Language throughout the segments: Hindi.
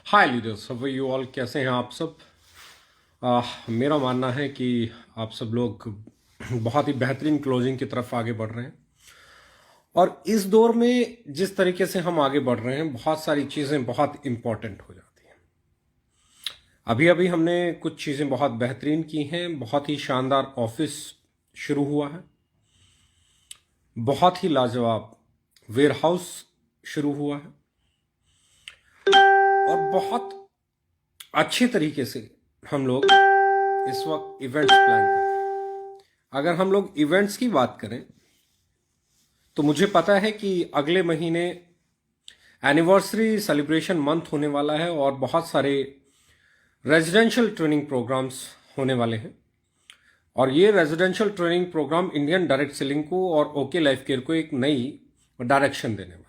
Hi leaders, how are you all? कैसे हैं आप सब? मेरा मानना है कि आप सब लोग बहुत ही बेहतरीन क्लोजिंग की तरफ आगे बढ़ रहे हैं। और इस दौर में जिस तरीके से हम आगे बढ़ रहे हैं, बहुत सारी चीज़ें बहुत इंपॉर्टेंट हो जाती हैं। अभी अभी हमने कुछ चीज़ें बहुत बेहतरीन की हैं। बहुत ही शानदार ऑफिस शुरू हुआ है, बहुत ही लाजवाब वेयरहाउस शुरू हुआ है, और बहुत अच्छे तरीके से हम लोग इस वक्त इवेंट्स प्लान कर रहे हैं। अगर हम लोग इवेंट्स की बात करें तो मुझे पता है कि अगले महीने एनिवर्सरी सेलिब्रेशन मंथ होने वाला है और बहुत सारे रेजिडेंशियल ट्रेनिंग प्रोग्राम्स होने वाले हैं। और ये residential training program Indian direct selling को और ओके लाइफ केयर को एक नई डायरेक्शन देने वाले हैं।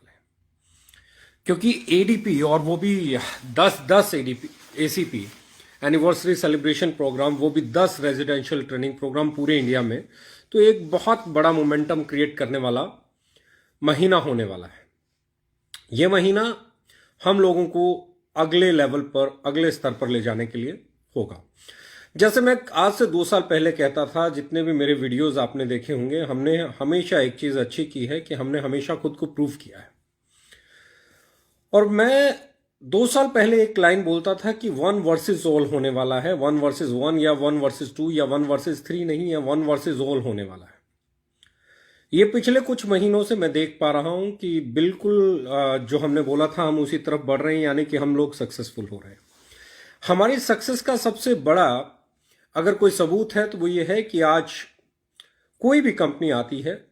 क्योंकि एडीपी, और वो भी 10 ADP ACP anniversary celebration program, वो भी 10 रेजिडेंशियल ट्रेनिंग प्रोग्राम पूरे इंडिया में, तो एक बहुत बड़ा मोमेंटम क्रिएट करने वाला महीना होने वाला है। ये महीना हम लोगों को अगले लेवल पर, अगले स्तर पर ले जाने के लिए होगा। जैसे मैं आज से 2 साल पहले कहता था, जितने भी मेरे वीडियोस आपने देखे होंगे, हमने हमेशा एक चीज अच्छी की है कि हमने हमेशा खुद को प्रूव किया है। और मैं 2 साल पहले एक लाइन बोलता था कि 1 वर्सेस ऑल होने वाला है। 1 वर्सेस 1 या 1 वर्सेस 2 या 1 वर्सेस 3 नहीं है, 1 वर्सेस ऑल होने वाला है। ये पिछले कुछ महीनों से मैं देख पा रहा हूं कि बिल्कुल जो हमने बोला था हम उसी तरफ बढ़ रहे हैं, यानी कि हम लोग सक्सेसफुल हो रहे हैं। हमारी सक्सेस का सबसे बड़ा अगर कोई सबूत है तो वो ये है कि आज कोई भी कंपनी आती है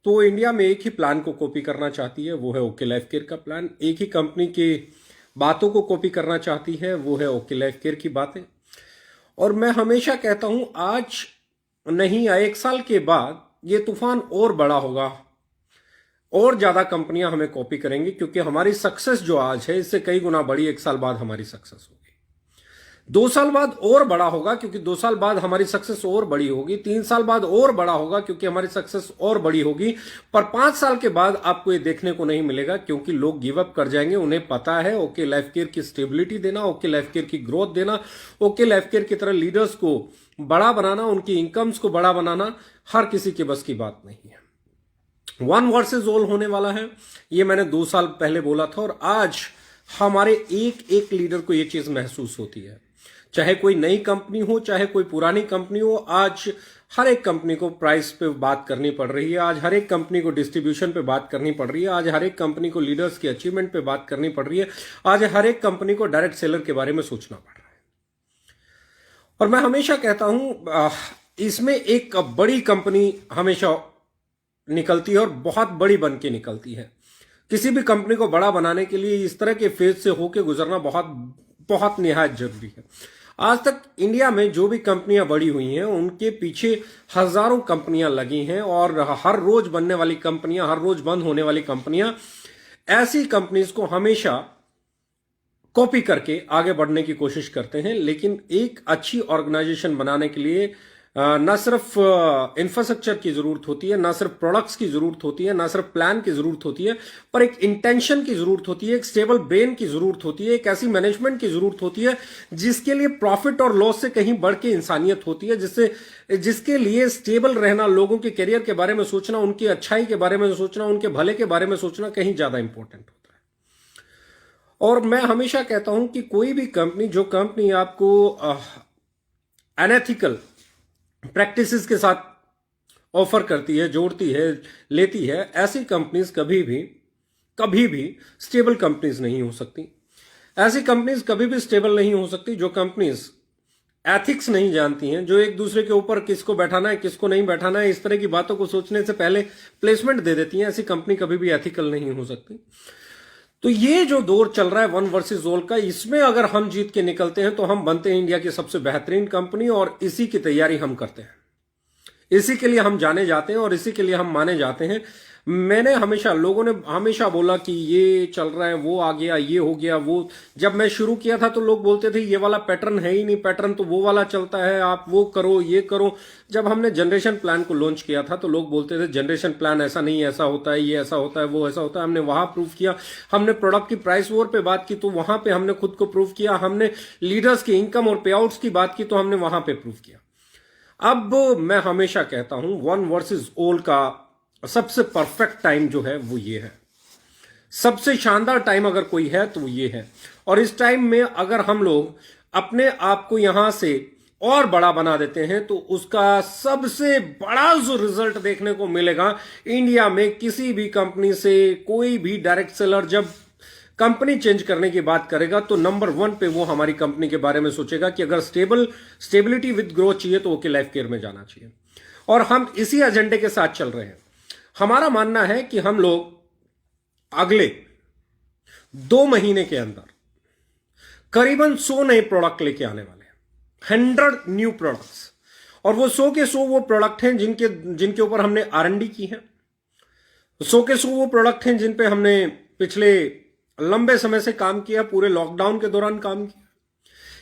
तो इंडिया में एक ही प्लान को कॉपी करना चाहती है, वो है ओके लाइफ केयर का प्लान। एक ही कंपनी की बातों को कॉपी करना चाहती है, वो है ओके लाइफ केयर की बातें। और मैं हमेशा कहता हूं, आज नहीं, 1 साल के बाद ये तूफान और बड़ा होगा, और ज्यादा कंपनियां हमें कॉपी करेंगी, क्योंकि हमारी सक्सेस जो आज है इससे कई गुना बड़ी 1 साल बाद हमारी सक्सेस होगी। 2 साल बाद और बड़ा होगा, क्योंकि 2 साल बाद हमारी सक्सेस और बड़ी होगी। 3 साल बाद और बड़ा होगा, क्योंकि हमारी सक्सेस और बड़ी होगी। पर 5 साल के बाद आपको ये देखने को नहीं मिलेगा, क्योंकि लोग गिव अप कर जाएंगे। उन्हें पता है ओके लाइफ केयर की स्टेबिलिटी देना, ओके लाइफ केयर की ग्रोथ देना, ओके लाइफ केयर की तरह लीडर्स को बड़ा बनाना, उनकी इनकम्स को बड़ा बनाना हर किसी के बस की बात नहीं है। 1 वर्सेस ऑल होने वाला है, ये मैंने 2 साल पहले बोला था, और आज हमारे एक एक लीडर को ये चीज महसूस होती है। चाहे कोई नई कंपनी हो, चाहे कोई पुरानी कंपनी हो, आज हर एक कंपनी को प्राइस पे बात करनी पड़ रही है। आज हर एक कंपनी को डिस्ट्रीब्यूशन पे बात करनी पड़ रही है। आज हर एक कंपनी को लीडर्स की अचीवमेंट पे बात करनी पड़ रही है। आज हर एक कंपनी को डायरेक्ट सेलर के बारे में सोचना पड़ रहा है। और मैं हमेशा कहता हूं, इसमें एक बड़ी कंपनी हमेशा निकलती है, और बहुत बड़ी बन के निकलती है। किसी भी कंपनी को बड़ा बनाने के लिए इस तरह के फेज से होके गुजरना बहुत बहुत निहायत जरूरी है। आज तक इंडिया में जो भी कंपनियां बड़ी हुई हैं, उनके पीछे हजारों कंपनियां लगी हैं, और हर रोज बनने वाली कंपनियां, हर रोज बंद होने वाली कंपनियां, ऐसी कंपनीज को हमेशा कॉपी करके आगे बढ़ने की कोशिश करते हैं। लेकिन एक अच्छी ऑर्गेनाइजेशन बनाने के लिए ना सिर्फ इंफ्रास्ट्रक्चर की जरूरत होती है, ना सिर्फ प्रोडक्ट्स की जरूरत होती है, ना सिर्फ प्लान की जरूरत होती है, पर एक इंटेंशन की जरूरत होती है, एक स्टेबल ब्रेन की जरूरत होती है, एक ऐसी मैनेजमेंट की जरूरत होती है जिसके लिए प्रॉफिट और लॉस से कहीं बढ़ के इंसानियत होती है, जिसके लिए स्टेबल रहना, लोगों के करियर के बारे में सोचना, उनकी अच्छाई के बारे में सोचना, उनके भले के बारे में सोचना कहीं ज्यादा इंपॉर्टेंट होता है। और मैं हमेशा कहता हूं कि कोई भी कंपनी, जो कंपनी आपको अनएथिकल प्रैक्टिसेस के साथ ऑफर करती है, जोड़ती है, लेती है, ऐसी कंपनीज कभी भी स्टेबल कंपनीज नहीं हो सकती। ऐसी कंपनीज कभी भी स्टेबल नहीं हो सकती जो कंपनीज एथिक्स नहीं जानती हैं, जो एक दूसरे के ऊपर किसको बैठाना है, किसको नहीं बैठाना है, इस तरह की बातों को सोचने से पहले प्लेसमेंट दे देती हैं। ऐसी कंपनी कभी भी एथिकल नहीं हो सकती। तो ये जो दौर चल रहा है 1 वर्सेस ऑल का, इसमें अगर हम जीत के निकलते हैं तो हम बनते हैं इंडिया की सबसे बेहतरीन कंपनी, और इसी की तैयारी हम करते हैं। इसी के लिए हम जाने जाते हैं और इसी के लिए हम माने जाते हैं। मैंने हमेशा, लोगों ने हमेशा बोला कि ये चल रहा है, वो आ गया, ये हो गया, वो। जब मैं शुरू किया था तो लोग बोलते थे ये वाला पैटर्न है ही नहीं, पैटर्न तो वो वाला चलता है, आप वो करो, ये करो। जब हमने जनरेशन प्लान को लॉन्च किया था तो लोग बोलते थे जनरेशन प्लान ऐसा नहीं, ऐसा होता है, ये ऐसा होता है, वो ऐसा होता है। हमने वहां प्रूव किया, हमने प्रोडक्ट की प्राइस वॉर पे बात की तो वहां पे हमने खुद को प्रूव किया, हमने लीडर्स की इनकम और पे आउट्स की बात की तो हमने वहां पे प्रूव किया। अब मैं हमेशा कहता हूं वन वर्सेस ऑल का सबसे परफेक्ट टाइम जो है वो ये है, सबसे शानदार टाइम अगर कोई है तो वो ये है। और इस टाइम में अगर हम लोग अपने आप को यहां से और बड़ा बना देते हैं तो उसका सबसे बड़ा जो रिजल्ट देखने को मिलेगा, इंडिया में किसी भी कंपनी से कोई भी डायरेक्ट सेलर जब कंपनी चेंज करने की बात करेगा तो नंबर 1 पे वो हमारी कंपनी के बारे में सोचेगा कि अगर स्टेबिलिटी विद ग्रोथ चाहिए तो ओके लाइफ केयर में जाना चाहिए। और हम इसी एजेंडे के साथ चल रहे हैं। हमारा मानना है कि हम लोग अगले 2 महीने के अंदर करीबन 100 नए प्रोडक्ट लेके आने वाले हैं, 100 न्यू प्रोडक्ट्स। और वो 100 के 100 वो प्रोडक्ट हैं जिनके ऊपर हमने R&D की है। 100 के 100 वो प्रोडक्ट हैं जिन पे हमने पिछले लंबे समय से काम किया, पूरे लॉकडाउन के दौरान काम किया।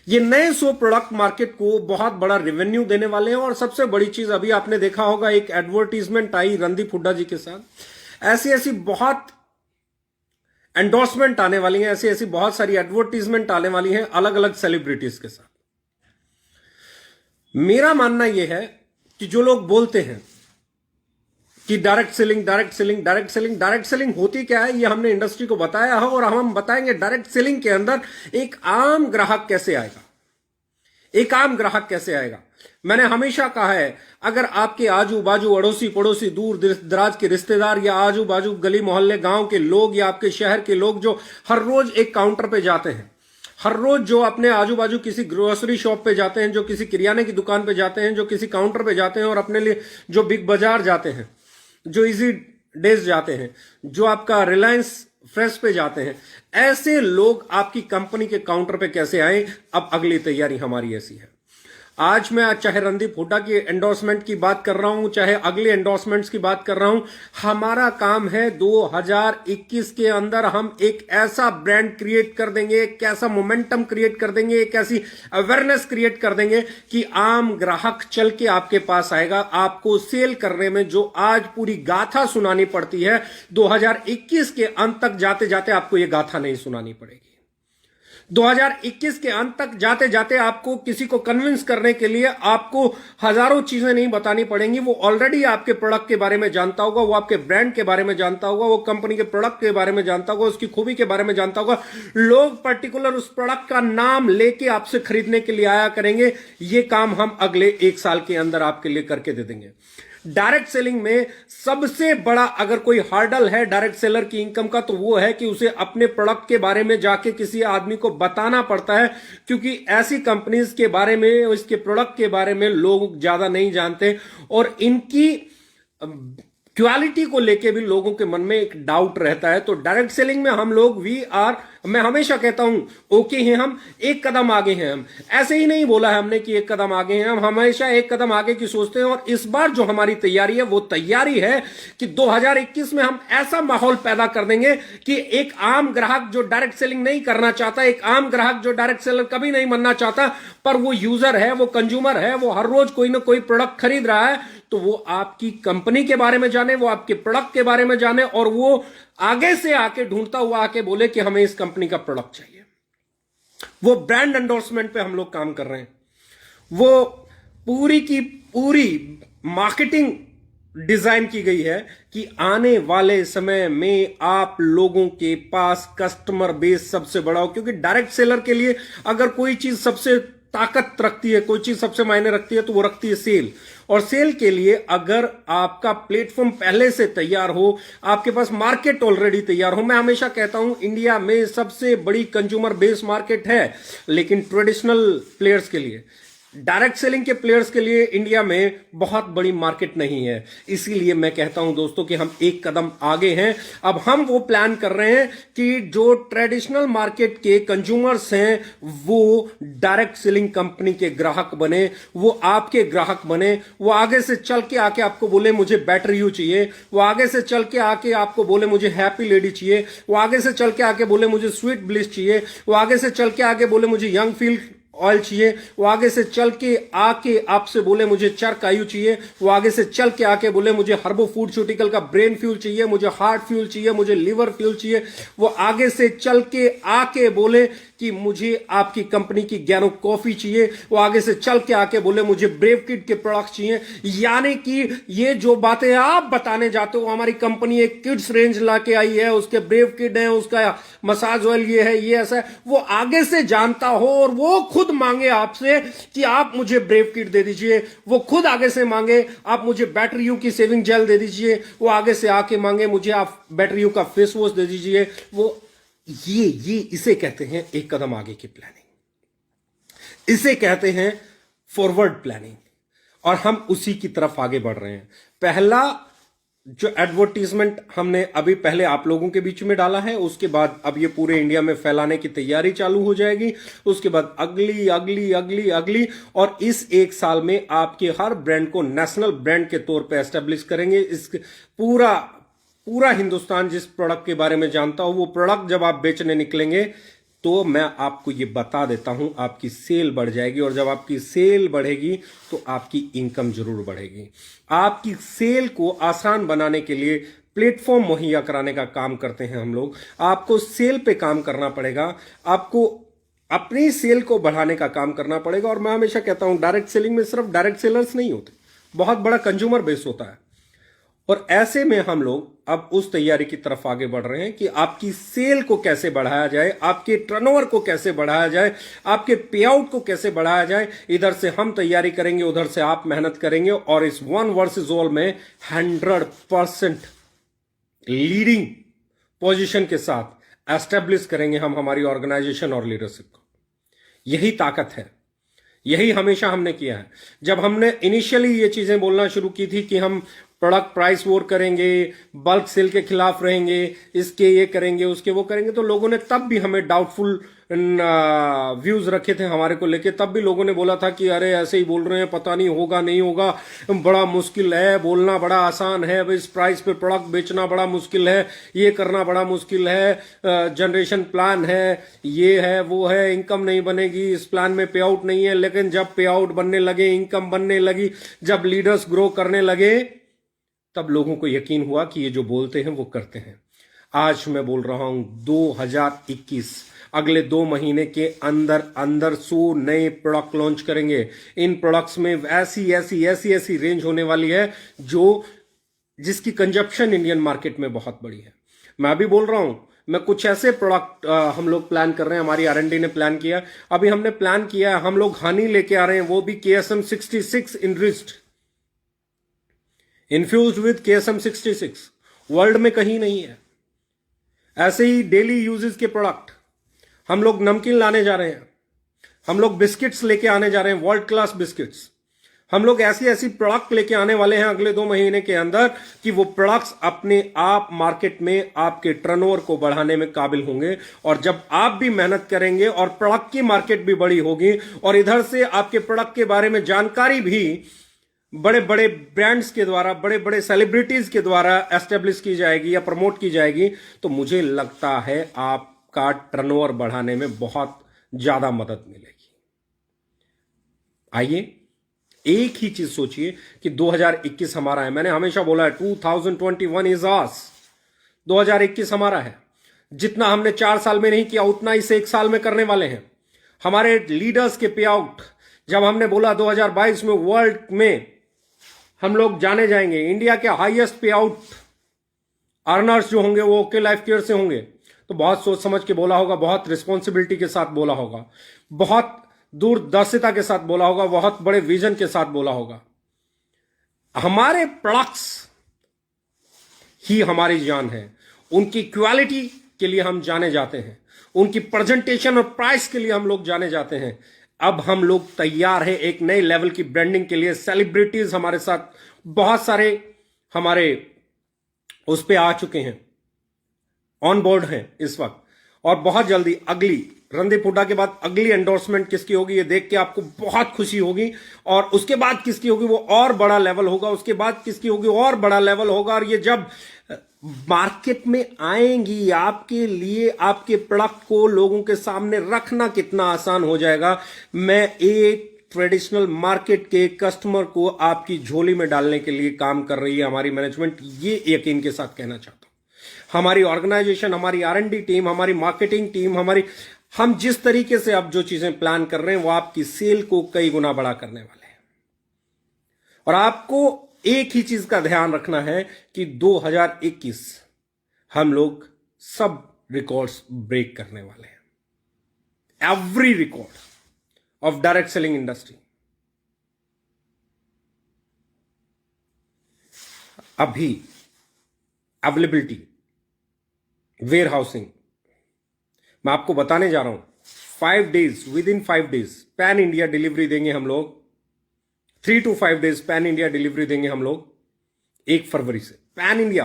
ये नए 100 प्रोडक्ट मार्केट को बहुत बड़ा रेवेन्यू देने वाले हैं। और सबसे बड़ी चीज, अभी आपने देखा होगा एक एडवर्टीजमेंट आई रणदीप हुड्डा जी के साथ, ऐसी ऐसी बहुत एंडोर्समेंट आने वाली हैं, ऐसी ऐसी बहुत सारी एडवर्टीजमेंट आने वाली हैं अलग अलग सेलिब्रिटीज के साथ। मेरा मानना यह है कि जो लोग बोलते हैं कि direct selling, direct selling, direct selling, direct selling होती क्या है, ये हमने इंडस्ट्री को बताया है और हम बताएंगे डायरेक्ट सेलिंग के अंदर एक आम ग्राहक कैसे आएगा, एक आम ग्राहक कैसे आएगा। मैंने हमेशा कहा है, अगर आपके आजू बाजू अड़ोसी पड़ोसी दूर दराज के रिश्तेदार या आजू बाजू गली मोहल्ले गांव के लोग या आपके शहर के लोग जो हर रोज एक काउंटर पे जाते हैं, हर रोज जो अपने आजू बाजू किसी ग्रोसरी शॉप पे जाते हैं, जो किसी किराने की दुकान पे जाते हैं, जो किसी काउंटर पे जाते हैं और अपने लिए जो बिग बाजार जाते हैं, जो इजी डेज जाते हैं, जो आपका रिलायंस फ्रेश पे जाते हैं, ऐसे लोग आपकी कंपनी के काउंटर पे कैसे आए। अब अगली तैयारी हमारी ऐसी है। आज मैं चाहे रणदीप हुड्डा की एंडोर्समेंट की बात कर रहा हूं, चाहे अगले एंडोर्समेंट्स की बात कर रहा हूं, हमारा काम है 2021 के अंदर हम एक ऐसा ब्रांड क्रिएट कर देंगे, एक ऐसा मोमेंटम क्रिएट कर देंगे, एक ऐसी अवेयरनेस क्रिएट कर देंगे कि आम ग्राहक चल के आपके पास आएगा। आपको सेल करने में जो आज पूरी गाथा सुनानी पड़ती है, 2021 के अंत तक जाते जाते आपको यह गाथा नहीं सुनानी पड़ेगी। 2021 के अंत तक जाते जाते आपको किसी को कन्विंस करने के लिए आपको हजारों चीजें नहीं बतानी पड़ेंगी। वो ऑलरेडी आपके प्रोडक्ट के बारे में जानता होगा, वो आपके ब्रांड के बारे में जानता होगा, वो कंपनी के प्रोडक्ट के बारे में जानता होगा, उसकी खूबी के बारे में जानता होगा। लोग पर्टिकुलर उस प्रोडक्ट का नाम लेके आपसे खरीदने के लिए आया करेंगे। ये काम हम अगले 1 साल के अंदर आपके लिए करके दे देंगे। डायरेक्ट सेलिंग में सबसे बड़ा अगर कोई हार्डल है डायरेक्ट सेलर की इनकम का, तो वो है कि उसे अपने प्रोडक्ट के बारे में जाके किसी आदमी को बताना पड़ता है, क्योंकि ऐसी कंपनीज के बारे में, इसके प्रोडक्ट के बारे में लोग ज्यादा नहीं जानते और इनकी क्वालिटी को लेके भी लोगों के मन में एक डाउट रहता है। तो डायरेक्ट सेलिंग में हम लोग मैं हमेशा कहता हूं ओके हैं, हम एक कदम आगे हैं। हम ऐसे ही नहीं बोला है हमने कि एक कदम आगे हैं, हम हमेशा एक कदम आगे की सोचते हैं। और इस बार जो हमारी तैयारी है वो तैयारी है कि 2021 में हम ऐसा माहौल पैदा कर देंगे कि एक आम ग्राहक जो डायरेक्ट सेलिंग नहीं करना चाहता, एक आम ग्राहक जो डायरेक्ट सेलर कभी नहीं बनना चाहता, पर वो यूजर है, वो कंज्यूमर है, वो हर रोज कोई ना कोई प्रोडक्ट खरीद रहा है, तो वो आपकी कंपनी के बारे में जाने, वो आपके प्रोडक्ट के बारे में जाने और वो आगे से आके ढूंढता हुआ आके बोले कि हमें इस कंपनी का प्रोडक्ट चाहिए। वो ब्रांड एंडोर्समेंट पे हम लोग काम कर रहे हैं। वो पूरी की पूरी मार्केटिंग डिजाइन की गई है कि आने वाले समय में आप लोगों के पास कस्टमर बेस सबसे बड़ा हो। क्योंकि डायरेक्ट सेलर के लिए अगर कोई चीज सबसे ताकत रखती है, कोई चीज सबसे मायने रखती है, तो वो रखती है सेल। और सेल के लिए अगर आपका प्लेटफॉर्म पहले से तैयार हो, आपके पास मार्केट ऑलरेडी तैयार हो। मैं हमेशा कहता हूं इंडिया में सबसे बड़ी कंज्यूमर बेस मार्केट है, लेकिन ट्रेडिशनल प्लेयर्स के लिए डायरेक्ट सेलिंग के प्लेयर्स के लिए इंडिया में बहुत बड़ी मार्केट नहीं है। इसीलिए मैं कहता हूं दोस्तों कि हम एक कदम आगे हैं। अब हम वो प्लान कर रहे हैं कि जो ट्रेडिशनल मार्केट के कंज्यूमर्स हैं वो डायरेक्ट सेलिंग कंपनी के ग्राहक बने, वो आपके ग्राहक बने। वो आगे से चल के आके आपको बोले मुझे बेटर यू चाहिए, वो आगे से चल के आके आपको बोले मुझे हैप्पी लेडी चाहिए, वो आगे से चल के आके बोले मुझे स्वीट ब्लिस चाहिए, वो आगे से चल के आके बोले मुझे यंग फील ऑयल चाहिए, वो आगे से चल के आके आपसे बोले मुझे चरक आयु चाहिए, वो आगे से चल के आके बोले मुझे हर्बो फूडस्यूटिकल का ब्रेन फ्यूल चाहिए, मुझे हार्ट फ्यूल चाहिए, मुझे लिवर फ्यूल चाहिए। वो आगे से चल के आके बोले कि मुझे आपकी कंपनी की गैनो कॉफी चाहिए, वो आगे से चल के आके बोले मुझे ब्रेव किड के प्रोडक्ट्स चाहिए। यानी कि ये जो बातें आप बताने जाते हो, हमारी कंपनी एक किड्स रेंज लाके आई है, उसके ब्रेव किड है, उसका मसाज ऑयल ये है, ये ऐसा है, वो आगे से जानता हो और वो खुद मांगे आपसे कि आप मुझे ब्रेव किट दे दीजिए, वो खुद आगे से मांगे आप मुझे बैटरी यू की सेविंग जेल दे दीजिए, वो आगे से आके मांगे मुझे आप बैटरी यू का फेस वॉश दे दीजिए। वो ये इसे कहते हैं एक कदम आगे की प्लानिंग, इसे कहते हैं फॉरवर्ड प्लानिंग, और हम उसी की तरफ आगे बढ़ रहे हैं। पहला जो एडवर्टीजमेंट हमने अभी पहले आप लोगों के बीच में डाला है, उसके बाद अब ये पूरे इंडिया में फैलाने की तैयारी चालू हो जाएगी। उसके बाद अगली अगली अगली अगली, और इस एक साल में आपके हर ब्रांड को नेशनल ब्रांड के तौर पे एस्टेब्लिश करेंगे। इस पूरा हिंदुस्तान जिस प्रोडक्ट के बारे में जानता हो, वो प्रोडक्ट जब आप बेचने निकलेंगे तो मैं आपको ये बता देता हूं आपकी सेल बढ़ जाएगी, और जब आपकी सेल बढ़ेगी तो आपकी इनकम जरूर बढ़ेगी। आपकी सेल को आसान बनाने के लिए प्लेटफॉर्म मुहैया कराने का काम करते हैं हम लोग। आपको सेल पे काम करना पड़ेगा, आपको अपनी सेल को बढ़ाने का काम करना पड़ेगा। और मैं हमेशा कहता हूं डायरेक्ट सेलिंग में सिर्फ डायरेक्ट सेलर्स नहीं होते, बहुत बड़ा कंज्यूमर बेस होता है। और ऐसे में हम लोग अब उस तैयारी की तरफ आगे बढ़ रहे हैं कि आपकी सेल को कैसे बढ़ाया जाए, आपके टर्नओवर को कैसे बढ़ाया जाए, आपके पे आउट को कैसे बढ़ाया जाए। इधर से हम तैयारी करेंगे, उधर से आप मेहनत करेंगे, और इस वन वर्सेस ऑल में 100% लीडिंग पोजीशन के साथ एस्टेब्लिश करेंगे हम हमारी ऑर्गेनाइजेशन और लीडरशिप को। यही ताकत है, यही हमेशा हमने किया है। जब हमने इनिशियली ये चीजें बोलना शुरू की थी कि हम प्रोडक्ट प्राइस वॉर करेंगे, बल्क सेल के खिलाफ रहेंगे, इसके ये करेंगे, उसके वो करेंगे, तो लोगों ने तब भी हमें डाउटफुल व्यूज रखे थे हमारे को लेके। तब भी लोगों ने बोला था कि अरे ऐसे ही बोल रहे हैं, पता नहीं होगा नहीं होगा, बड़ा मुश्किल है, बोलना बड़ा आसान है, अब इस प्राइस पे प्रोडक्ट बेचना बड़ा मुश्किल है, ये करना बड़ा मुश्किल है, जनरेशन प्लान है, ये है वो है, इनकम नहीं बनेगी, इस प्लान में पे आउट नहीं है। लेकिन जब पे आउट बनने लगे, इनकम बनने लगी, जब लीडर्स ग्रो करने लगे, तब लोगों को यकीन हुआ कि ये जो बोलते हैं वो करते हैं। आज मैं बोल रहा हूं 2021, अगले 2 महीने के अंदर अंदर 100 नए प्रोडक्ट लॉन्च करेंगे। इन प्रोडक्ट्स में ऐसी रेंज होने वाली है जिसकी कंजप्शन इंडियन मार्केट में बहुत बड़ी है। मैं अभी बोल रहा हूं, मैं कुछ ऐसे प्रोडक्ट हम लोग प्लान कर रहे हैं, हमारी R&D ने प्लान किया। अभी हमने प्लान किया है, हम लोग हनी लेके आ रहे हैं, वो भी KSM 66 enriched, infused with KSM 66, world में कहीं नहीं है। ऐसे ही डेली यूजेस के प्रोडक्ट हम लोग नमकीन लाने जा रहे हैं, हम लोग बिस्किट्स लेके आने जा रहे हैं, वर्ल्ड क्लास बिस्किट्स। हम लोग ऐसी प्रोडक्ट लेके आने वाले हैं अगले 2 महीने के अंदर कि वो प्रोडक्ट्स अपने आप मार्केट में आपके टर्नओवर को बढ़ाने में काबिल होंगे। और जब आप भी मेहनत करेंगे और प्रोडक्ट की मार्केट भी बड़ी होगी, और इधर से आपके प्रोडक्ट के बारे में जानकारी भी बड़े बड़े ब्रांड्स के द्वारा, बड़े बड़े सेलिब्रिटीज के द्वारा एस्टेब्लिश की जाएगी या प्रमोट की जाएगी, तो मुझे लगता है आपका टर्नओवर बढ़ाने में बहुत ज्यादा मदद मिलेगी। आइए एक ही चीज सोचिए कि 2021 हमारा है। मैंने हमेशा बोला है 2021 इज आस, 2021 हमारा है। जितना हमने 4 साल में नहीं किया उतना इस 1 साल में करने वाले हैं। हमारे लीडर्स के पे आउट, जब हमने बोला 2022 में वर्ल्ड में हम लोग जाने जाएंगे, इंडिया के हाईएस्ट पे आउट अर्नर्स जो होंगे वो ओके लाइफ केयर से होंगे, तो बहुत सोच समझ के बोला होगा, बहुत रिस्पॉन्सिबिलिटी के साथ बोला होगा, बहुत दूरदर्शिता के साथ बोला होगा, बहुत बड़े विजन के साथ बोला होगा। हमारे प्रोडक्ट्स ही हमारी जान है, उनकी क्वालिटी के लिए हम जाने जाते हैं, उनकी प्रेजेंटेशन और प्राइस के लिए हम लोग जाने जाते हैं। अब हम लोग तैयार हैं एक नए लेवल की ब्रांडिंग के लिए। सेलिब्रिटीज हमारे साथ बहुत सारे हमारे उस पे आ चुके हैं, ऑन बोर्ड हैं इस वक्त, और बहुत जल्दी अगली रणदीप हुड्डा के बाद अगली एंडोर्समेंट किसकी होगी ये देख के आपको बहुत खुशी होगी। और उसके बाद किसकी होगी वो और बड़ा लेवल होगा, उसके बाद किसकी होगी और बड़ा लेवल होगा। और ये जब मार्केट में आएंगी आपके लिए, आपके प्रोडक्ट को लोगों के सामने रखना कितना आसान हो जाएगा। मैं एक ट्रेडिशनल मार्केट के कस्टमर को आपकी झोली में डालने के लिए काम कर रही है हमारी मैनेजमेंट, ये यकीन के साथ कहना चाहता हूं। हमारी ऑर्गेनाइजेशन, हमारी R&D टीम, हमारी मार्केटिंग टीम, हम जिस तरीके से अब जो चीजें प्लान कर रहे हैं वो आपकी सेल को कई गुना बड़ा करने वाले हैं। और आपको एक ही चीज का ध्यान रखना है कि 2021 हम लोग सब रिकॉर्ड्स ब्रेक करने वाले हैं, every record of direct selling industry. अभी अवेलेबिलिटी, वेयर हाउसिंग, मैं आपको बताने जा रहा हूं 5 days, with in 5 days pan India delivery देंगे हम लोग। 3 to 5 days pan India delivery देंगे हम लोग 1 फरवरी से। पैन इंडिया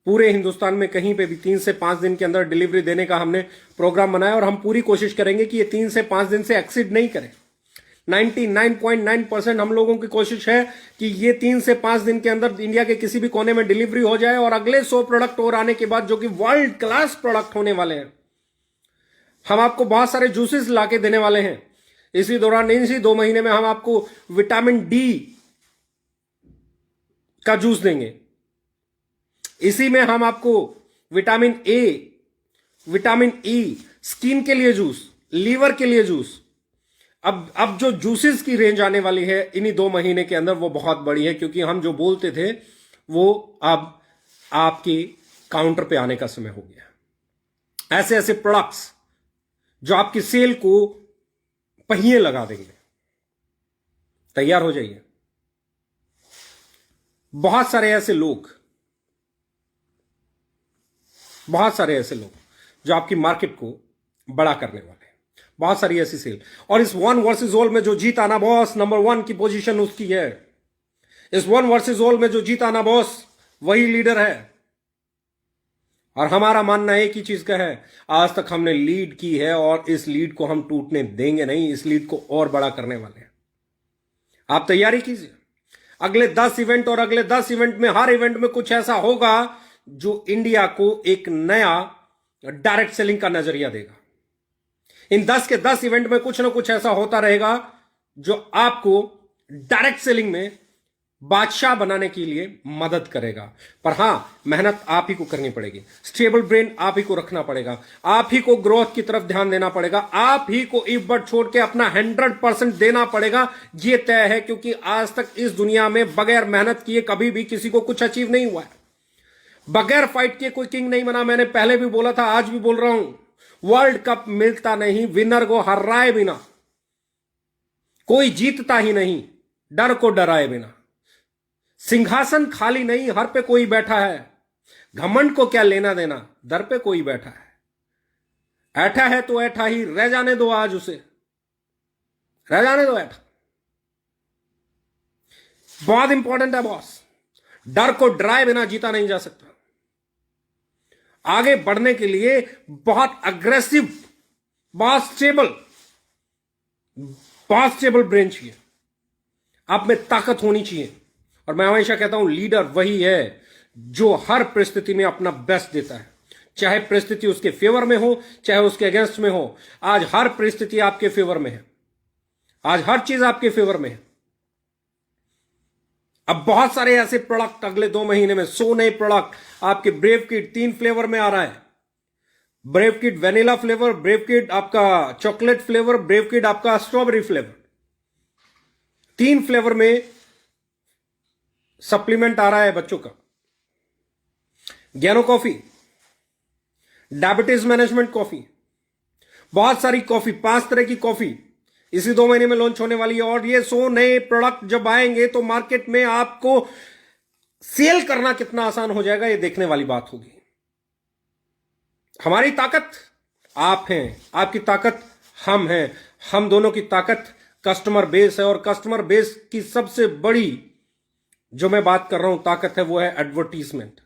पूरे हिंदुस्तान में कहीं पे भी 3 से 5 दिन के अंदर डिलीवरी देने का हमने प्रोग्राम बनाया, और हम पूरी कोशिश करेंगे कि ये 3 से 5 दिन से एक्सीड नहीं करें। 99.9% हम लोगों की कोशिश है कि ये 3 से 5 दिन के अंदर इंडिया के किसी भी कोने में डिलीवरी हो जाए। और अगले 100 प्रोडक्ट और आने के बाद, जो कि वर्ल्ड क्लास प्रोडक्ट होने वाले हैं, हम आपको बहुत सारे जूसेस लाके देने वाले हैं इसी दौरान। इसी 2 महीने में हम आपको विटामिन डी का जूस देंगे, इसी में हम आपको vitamin A, vitamin E, skin के लिए जूस, लीवर के लिए जूस। अब जो जूसेस की रेंज आने वाली है इन्हीं 2 महीने के अंदर वो बहुत बड़ी है, क्योंकि हम जो बोलते थे वो अब आपके काउंटर पे आने का समय हो गया। ऐसे ऐसे प्रोडक्ट्स जो आपकी सेल को पहिए लगा देंगे, तैयार हो जाइए। बहुत सारे ऐसे लोग जो आपकी मार्केट को बड़ा करने वाले हैं, बहुत सारी ऐसी सेल। और इस 1 वर्सेस ऑल में जो जीत आना बॉस, नंबर 1 की पोजीशन उसकी है। इस 1 वर्सेस ऑल में जो जीत आना बॉस वही लीडर है। और हमारा मानना एक ही चीज का है, आज तक हमने लीड की है और इस लीड को हम टूटने देंगे नहीं, इस लीड को और बड़ा करने वाले हैं। आप तैयारी कीजिए। अगले 10 इवेंट, और अगले 10 इवेंट में हर इवेंट में कुछ ऐसा होगा जो इंडिया को एक नया डायरेक्ट सेलिंग का नजरिया देगा। इन 10 के 10 इवेंट में कुछ ना कुछ ऐसा होता रहेगा जो आपको डायरेक्ट सेलिंग में बादशाह बनाने के लिए मदद करेगा। पर हां, मेहनत आप ही को करनी पड़ेगी, स्टेबल ब्रेन आप ही को रखना पड़ेगा, आप ही को ग्रोथ की तरफ ध्यान देना पड़ेगा, आप ही को इफ बट छोड़ के अपना 100% देना पड़ेगा। ये तय है, क्योंकि आज तक इस दुनिया में बगैर मेहनत किए कभी भी किसी को कुछ अचीव नहीं हुआ है। बगैर फाइट किए कोई किंग नहीं बना। मैंने पहले भी बोला था, आज भी बोल रहा हूं, वर्ल्ड कप मिलता नहीं विनर को हराए बिना, कोई जीतता ही नहीं डर को डराए बिना। सिंहासन खाली नहीं, हर पे कोई बैठा है। घमंड को क्या लेना देना, दर पे कोई बैठा है। ऐठा है तो ऐठा ही रह जाने दो, आज उसे रह जाने दो ऐठा। बहुत इंपॉर्टेंट है बॉस, डर को डराए बिना जीता नहीं जा सकता। आगे बढ़ने के लिए बहुत अग्रेसिव, बहुत स्टेबल ब्रेन चाहिए, आप में ताकत होनी चाहिए। और मैं हमेशा कहता हूं, लीडर वही है जो हर परिस्थिति में अपना बेस्ट देता है, चाहे परिस्थिति उसके फेवर में हो चाहे उसके अगेंस्ट में हो। आज हर परिस्थिति आपके फेवर में है, आज हर चीज आपके फेवर में है। अब बहुत सारे ऐसे प्रोडक्ट अगले 2 महीने में 100 नए प्रोडक्ट आपके ब्रेव किट 3 फ्लेवर में आ रहा है। Brave kit vanilla flavour, brave kit आपका चॉकलेट फ्लेवर, ब्रेव किट आपका स्ट्रॉबेरी फ्लेवर, 3 फ्लेवर में सप्लीमेंट आ रहा है बच्चों का। ज्ञानो कॉफी, डायबिटीज मैनेजमेंट कॉफी, बहुत सारी कॉफी, 5 तरह की कॉफी इसी 2 महीने में लॉन्च होने वाली है। और ये 100 नए प्रोडक्ट जब आएंगे तो मार्केट में आपको सेल करना कितना आसान हो जाएगा, ये देखने वाली बात होगी। हमारी ताकत आप हैं, आपकी ताकत हम हैं। हम दोनों की ताकत कस्टमर बेस है, और कस्टमर बेस की सबसे बड़ी जो मैं बात कर रहा हूं ताकत है, वो है एडवर्टीजमेंट,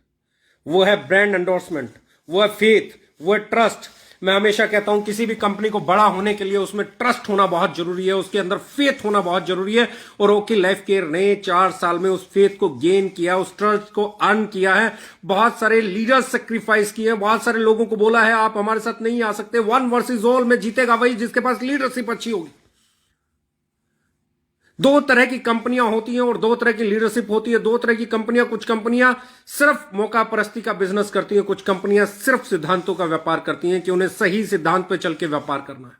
वो है ब्रांड एंडोर्समेंट, वो है फेथ, वो है ट्रस्ट। मैं हमेशा कहता हूं किसी भी कंपनी को बड़ा होने के लिए उसमें ट्रस्ट होना बहुत जरूरी है, उसके अंदर फेथ होना बहुत जरूरी है। और ओके लाइफ केयर ने 4 साल में उस फेथ को गेन किया, उस ट्रस्ट को अर्न किया है। बहुत सारे लीडर्स सेक्रीफाइस किए, बहुत सारे लोगों को बोला है आप हमारे साथ नहीं आ सकते, 1 वर्सेस ऑल में जीतेगा वही जिसके पास लीडरशिप अच्छी होगी। 2 तरह की कंपनियां होती हैं और 2 तरह की लीडरशिप होती है। 2 तरह की कंपनियां, कुछ कंपनियां सिर्फ मौका परस्ती का बिजनेस करती हैं, कुछ कंपनियां सिर्फ सिद्धांतों का व्यापार करती हैं कि उन्हें सही सिद्धांत पे चल के व्यापार करना है।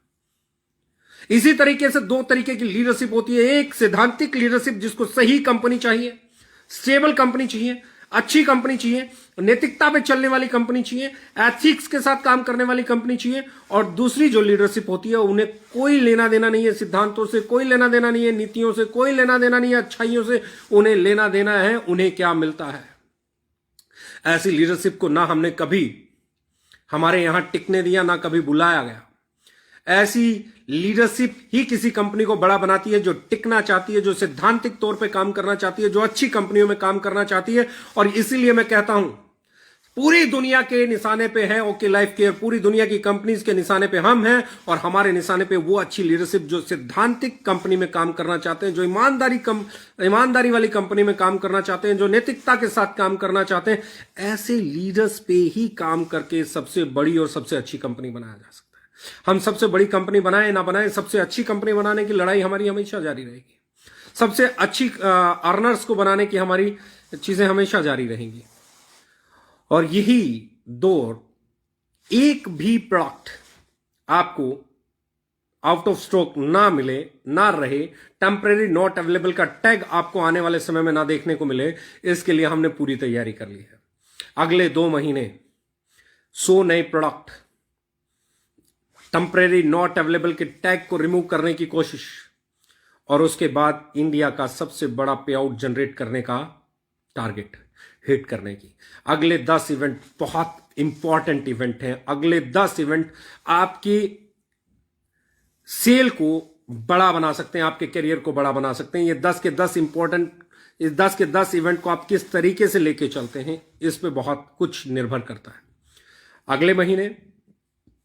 इसी तरीके से 2 तरीके की लीडरशिप होती है। एक सिद्धांतिक लीडरशिप जिसको सही कंपनी चाहिए, स्टेबल कंपनी चाहिए, अच्छी कंपनी चाहिए, नैतिकता पे चलने वाली कंपनी चाहिए, एथिक्स के साथ काम करने वाली कंपनी चाहिए। और दूसरी जो लीडरशिप होती है उन्हें कोई लेना देना नहीं है सिद्धांतों से, कोई लेना देना नहीं है नीतियों से, कोई लेना देना नहीं है अच्छाइयों से, उन्हें लेना देना है उन्हें क्या मिलता है। ऐसी लीडरशिप को ना हमने कभी हमारे यहां टिकने दिया, ना कभी बुलाया गया। ऐसी लीडरशिप ही किसी कंपनी को बड़ा बनाती है, जो टिकना चाहती है, जो सिद्धांतिक तौर पे काम करना चाहती है, जो अच्छी कंपनियों में काम करना चाहती है। और इसीलिए मैं कहता हूं पूरी दुनिया के निशाने पे है ओके लाइफ केयर, पूरी दुनिया की कंपनीज के निशाने पे हम हैं, और हमारे निशाने पे वो अच्छी लीडरशिप जो सिद्धांतिक कंपनी में काम करना चाहते हैं, जो ईमानदारी वाली कंपनी में काम करना चाहते हैं, जो नैतिकता के साथ काम करना चाहते हैं। ऐसे लीडर्स पे ही काम करके सबसे बड़ी और सबसे अच्छी कंपनी बनाया जा सकता है। हम सबसे बड़ी कंपनी बनाए ना बनाए, सबसे अच्छी कंपनी बनाने की लड़ाई हमारी हमेशा जारी रहेगी। सबसे अच्छी अर्नर्स को बनाने की हमारी चीजें हमेशा जारी रहेंगी। और यही दौर, एक भी प्रोडक्ट आपको आउट ऑफ स्टॉक ना मिले, ना रहे, टेम्परेरी नॉट अवेलेबल का टैग आपको आने वाले समय में ना देखने को मिले, इसके लिए हमने पूरी तैयारी कर ली है। अगले 2 महीने 100 नए प्रोडक्ट, टेम्परेरी नॉट अवेलेबल के टैग को रिमूव करने की कोशिश, और उसके बाद इंडिया का सबसे बड़ा पे आउट जनरेट करने का टारगेट हिट करने की। अगले 10 इवेंट बहुत इंपॉर्टेंट इवेंट हैं। अगले 10 इवेंट आपकी सेल को बड़ा बना सकते हैं, आपके करियर को बड़ा बना सकते हैं। ये 10 के 10 इंपॉर्टेंट, इस 10 के 10 इवेंट को आप किस तरीके से लेके चलते हैं, इस पे बहुत कुछ निर्भर करता है। अगले महीने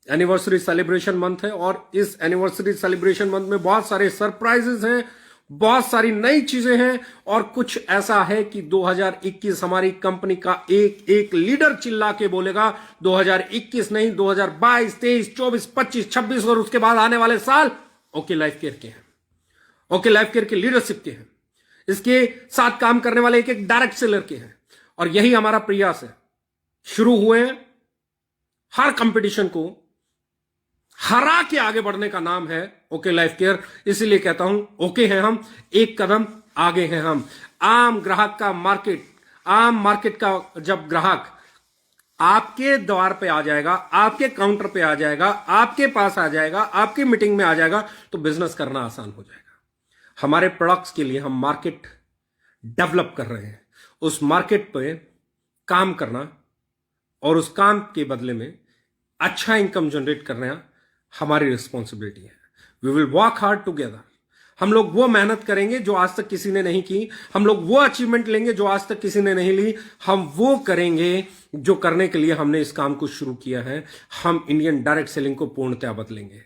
एनिवर्सरी सेलिब्रेशन मंथ है, और इस एनिवर्सरी सेलिब्रेशन मंथ में बहुत सारे सरप्राइजेस हैं, बहुत सारी नई चीजें हैं। और कुछ ऐसा है कि 2021 हमारी कंपनी का एक एक लीडर चिल्ला के बोलेगा 2021 नहीं, 2022, 23, 24, 25, 26 और उसके बाद आने वाले साल ओके लाइफ केयर के हैं, ओके लाइफ केयर के लीडरशिप के हैं, इसके साथ काम करने वाले एक एक डायरेक्ट सेलर के हैं। और यही हमारा प्रयास है। शुरू हुए हैं, हर कंपटीशन को हरा के आगे बढ़ने का नाम है ओके लाइफ केयर। इसीलिए कहता हूं ओके हैं हम, एक कदम आगे हैं हम। आम ग्राहक का मार्केट, आम मार्केट का जब ग्राहक आपके द्वार पे आ जाएगा, आपके काउंटर पे आ जाएगा, आपके पास आ जाएगा, आपकी मीटिंग में आ जाएगा, तो बिजनेस करना आसान हो जाएगा। हमारे प्रोडक्ट्स के लिए हम मार्केट डेवलप कर रहे हैं। उस मार्केट पे काम करना और उस काम के बदले में अच्छा इनकम जनरेट करना हमारी रिस्पॉन्सिबिलिटी है। We will work hard together. हम लोग वो मेहनत करेंगे जो आज तक किसी ने नहीं की, हम लोग वो अचीवमेंट लेंगे जो आज तक किसी ने नहीं ली, हम वो करेंगे जो करने के लिए हमने इस काम को शुरू किया है। हम इंडियन डायरेक्ट सेलिंग को पूर्णतया बदलेंगे।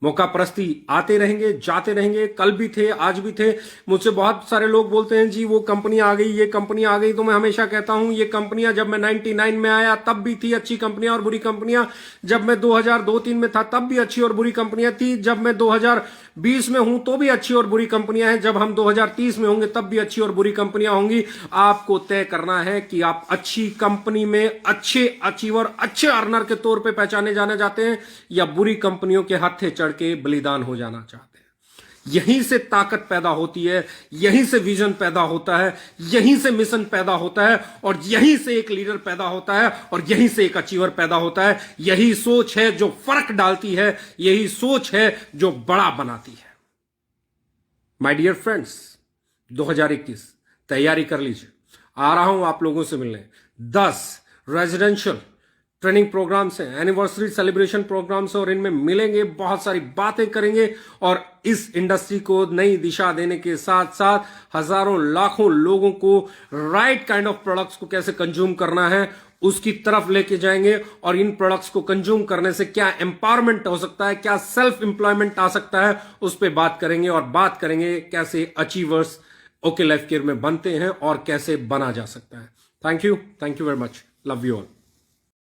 मौका परस्ती आते रहेंगे, जाते रहेंगे, कल भी थे, आज भी थे। मुझसे बहुत सारे लोग बोलते हैं जी वो कंपनी आ गई, ये कंपनी आ गई। तो मैं हमेशा कहता हूं ये कंपनियां जब मैं 99 में आया तब भी थी अच्छी कंपनियां और बुरी कंपनियां, जब मैं 2002-3 में था तब भी अच्छी और बुरी कंपनियां थी, जब मैं 2020 में हूं तो भी अच्छी और बुरी कंपनियां हैं, जब हम 2030 में होंगे तब भी अच्छी और बुरी कंपनियां होंगी। आपको तय करना है कि आप अच्छी कंपनी में अच्छे अचीवर, अच्छे अर्नर के तौर पे पहचाने जाने जाते हैं, या बुरी कंपनियों के हाथे चढ़ के बलिदान हो जाना चाहते हैं। यहीं से ताकत पैदा होती है, यहीं से विजन पैदा होता है, यहीं से मिशन पैदा होता है, और यहीं से एक लीडर पैदा होता है, और यहीं से एक अचीवर पैदा होता है। यही सोच है जो फर्क डालती है, यही सोच है जो बड़ा बनाती है। माय डियर फ्रेंड्स, 2021 तैयारी कर लीजिए। आ रहा हूं आप लोगों से मिलने। 10 रेजिडेंशियल ट्रेनिंग प्रोग्राम्स हैं, एनिवर्सरी सेलिब्रेशन प्रोग्राम्स हैं, और इनमें मिलेंगे, बहुत सारी बातें करेंगे और इस इंडस्ट्री को नई दिशा देने के साथ साथ हजारों लाखों लोगों को राइट काइंड ऑफ प्रोडक्ट्स को कैसे कंज्यूम करना है उसकी तरफ लेके जाएंगे, और इन प्रोडक्ट्स को कंज्यूम करने से क्या एम्पावरमेंट हो सकता है, क्या सेल्फ एम्प्लॉयमेंट आ सकता है, उस पर बात करेंगे। और बात करेंगे कैसे अचीवर्स ओके लाइफ केयर में बनते हैं और कैसे बना जा सकता है। Thank you very much, love you all.